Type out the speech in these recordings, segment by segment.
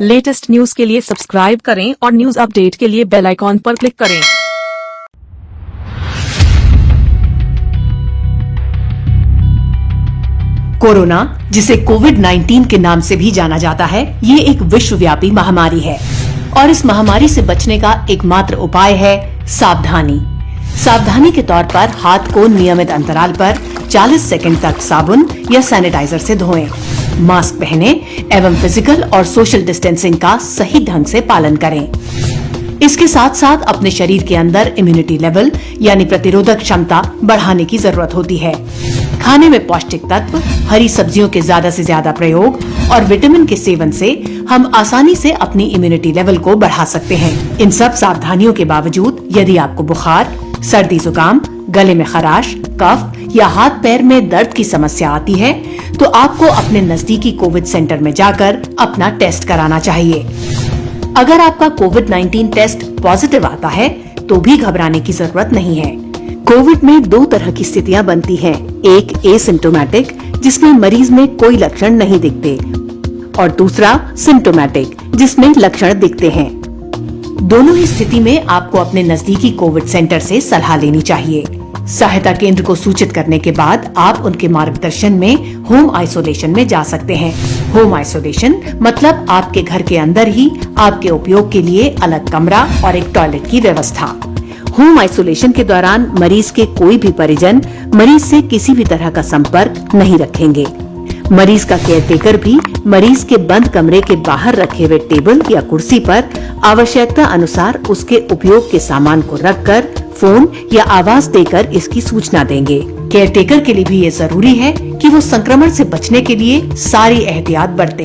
Latest news के लिए subscribe करें और न्यूज अपडेट के लिए बेल आइकॉन पर क्लिक करें। कोरोना, जिसे कोविड-19 के नाम से भी जाना जाता है, ये एक विश्वव्यापी महामारी है और इस महामारी से बचने का एकमात्र उपाय है सावधानी। सावधानी के तौर पर हाथ को नियमित अंतराल पर 40 सेकंड तक साबुन या सैनिटाइजर से धोएं, मास्क पहनें एवं फिजिकल और सोशल डिस्टेंसिंग का सही ढंग से पालन करें। इसके साथ साथ अपने शरीर के अंदर इम्यूनिटी लेवल यानी प्रतिरोधक क्षमता बढ़ाने की जरूरत होती है। खाने में पौष्टिक तत्व, हरी सब्जियों के ज्यादा से ज्यादा प्रयोग और विटामिन के सेवन से हम आसानी से अपनी इम्यूनिटी लेवल को बढ़ा सकते हैं। इन सब सावधानियों के बावजूद यदि आपको बुखार, सर्दी जुकाम, गले में खराश, कफ या हाथ पैर में दर्द की समस्या आती है तो आपको अपने नजदीकी कोविड सेंटर में जाकर अपना टेस्ट कराना चाहिए। अगर आपका कोविड-19 टेस्ट पॉजिटिव आता है तो भी घबराने की जरूरत नहीं है। कोविड में दो तरह की स्थितियां बनती हैं, एक एसिम्प्टोमेटिक जिसमें मरीज में कोई लक्षण नहीं दिखते और दूसरा सिम्प्टोमेटिक जिसमें लक्षण दिखते हैं। दोनों ही स्थिति में आपको अपने नजदीकी कोविड सेंटर से सलाह लेनी चाहिए। सहायता केंद्र को सूचित करने के बाद आप उनके मार्गदर्शन में होम आइसोलेशन में जा सकते हैं। होम आइसोलेशन मतलब आपके घर के अंदर ही आपके उपयोग के लिए अलग कमरा और एक टॉयलेट की व्यवस्था। होम आइसोलेशन के दौरान मरीज के कोई भी परिजन मरीज से किसी भी तरह का संपर्क नहीं रखेंगे। मरीज का केयरटेकर भी मरीज के बंद कमरे के बाहर रखे हुए टेबल या कुर्सी पर आवश्यकता अनुसार उसके उपयोग के सामान को रखकर फोन या आवाज देकर इसकी सूचना देंगे। केयरटेकर के लिए भी ये जरूरी है कि वो संक्रमण से बचने के लिए सारी एहतियात बरते।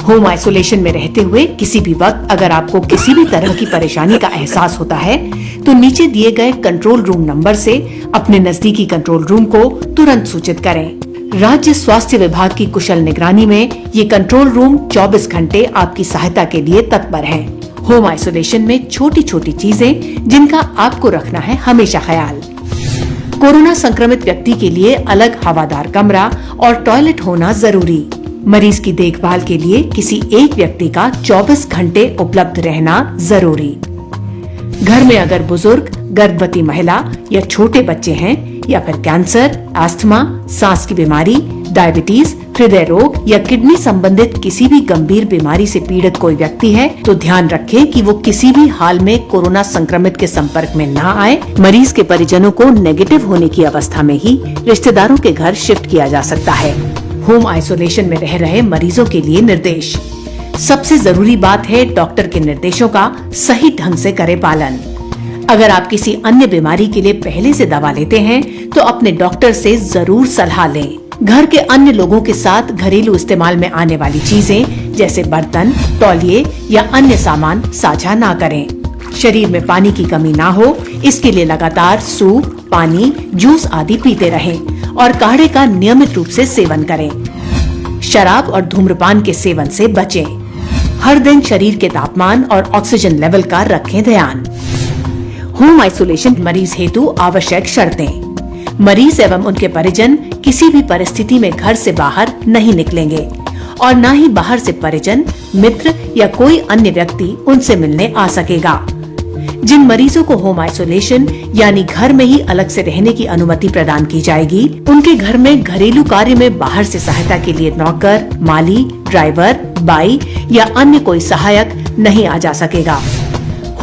होम आइसोलेशन में रहते हुए किसी भी वक्त अगर आपको किसी भी तरह की परेशानी का एहसास होता है तो नीचे दिए गए कंट्रोल रूम नंबर से अपने नजदीकी कंट्रोल रूम को तुरंत सूचित करें। राज्य स्वास्थ्य विभाग की कुशल निगरानी में ये कंट्रोल रूम 24 घंटे आपकी सहायता के लिए तत्पर हैं। होम आइसोलेशन में छोटी छोटी चीजें जिनका आपको रखना है हमेशा ख्याल। कोरोना संक्रमित व्यक्ति के लिए अलग हवादार कमरा और टॉयलेट होना जरूरी। मरीज की देखभाल के लिए किसी एक व्यक्ति का 24 घंटे उपलब्ध रहना जरूरी। घर में अगर बुजुर्ग, गर्भवती महिला या छोटे बच्चे हैं या फिर कैंसर, अस्थमा, सांस की बीमारी, डायबिटीज, हृदय रोग या किडनी संबंधित किसी भी गंभीर बीमारी से पीड़ित कोई व्यक्ति है तो ध्यान रखें कि वो किसी भी हाल में कोरोना संक्रमित के संपर्क में न आए। मरीज के परिजनों को नेगेटिव होने की अवस्था में ही रिश्तेदारों के घर शिफ्ट किया जा सकता है। होम आइसोलेशन में रह रहे मरीजों के लिए निर्देश। सबसे जरूरी बात है डॉक्टर के निर्देशों का सही ढंग से करें पालन। अगर आप किसी अन्य बीमारी के लिए पहले से दवा लेते हैं तो अपने डॉक्टर से जरूर सलाह लें। घर के अन्य लोगों के साथ घरेलू इस्तेमाल में आने वाली चीजें जैसे बर्तन, तौलिए या अन्य सामान साझा ना करें। शरीर में पानी की कमी ना हो इसके लिए लगातार सूप, पानी, जूस आदि पीते रहें और काढ़े का नियमित रूप से सेवन करें। शराब और धूम्रपान के सेवन से बचें। हर दिन शरीर के तापमान और ऑक्सीजन लेवल का रखें ध्यान। होम आइसोलेशन मरीज हेतु आवश्यक शर्तें। मरीज एवं उनके परिजन किसी भी परिस्थिति में घर से बाहर नहीं निकलेंगे और न ही बाहर से परिजन, मित्र या कोई अन्य व्यक्ति उनसे मिलने आ सकेगा। जिन मरीजों को होम आइसोलेशन यानी घर में ही अलग से रहने की अनुमति प्रदान की जाएगी, उनके घर में घरेलू कार्य में बाहर से सहायता के लिए नौकर, माली, ड्राइवर, बाई या अन्य कोई सहायक नहीं आ जा सकेगा।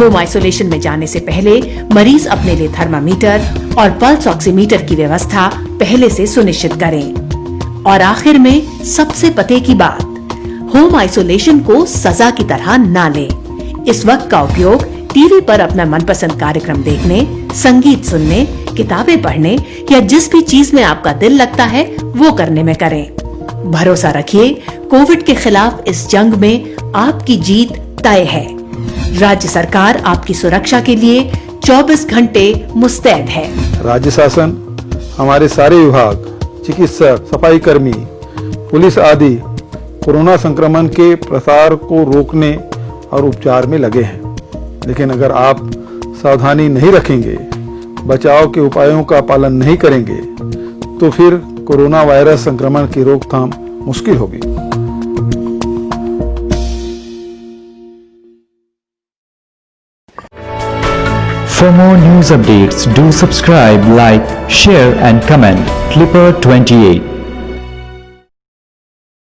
होम आइसोलेशन में जाने से पहले मरीज अपने लिए थर्मामीटर और पल्स ऑक्सीमीटर की व्यवस्था पहले से सुनिश्चित करें। और आखिर में सबसे पते की बात, होम आइसोलेशन को सजा की तरह ना लें। इस वक्त का उपयोग टीवी पर अपना मनपसंद कार्यक्रम देखने, संगीत सुनने, किताबें पढ़ने या जिस भी चीज में आपका दिल लगता है वो करने में करें। भरोसा रखिए, कोविड के खिलाफ इस जंग में आपकी जीत तय है। राज्य सरकार आपकी सुरक्षा के लिए 24 घंटे मुस्तैद है। राज्य शासन, हमारे सारे विभाग, चिकित्सक, सफाई कर्मी, पुलिस आदि कोरोना संक्रमण के प्रसार को रोकने और उपचार में लगे हैं। लेकिन अगर आप सावधानी नहीं रखेंगे, बचाव के उपायों का पालन नहीं करेंगे तो फिर कोरोना वायरस संक्रमण की रोकथाम मुश्किल होगी। For more news updates, do subscribe, like, share and comment. Clipper 28.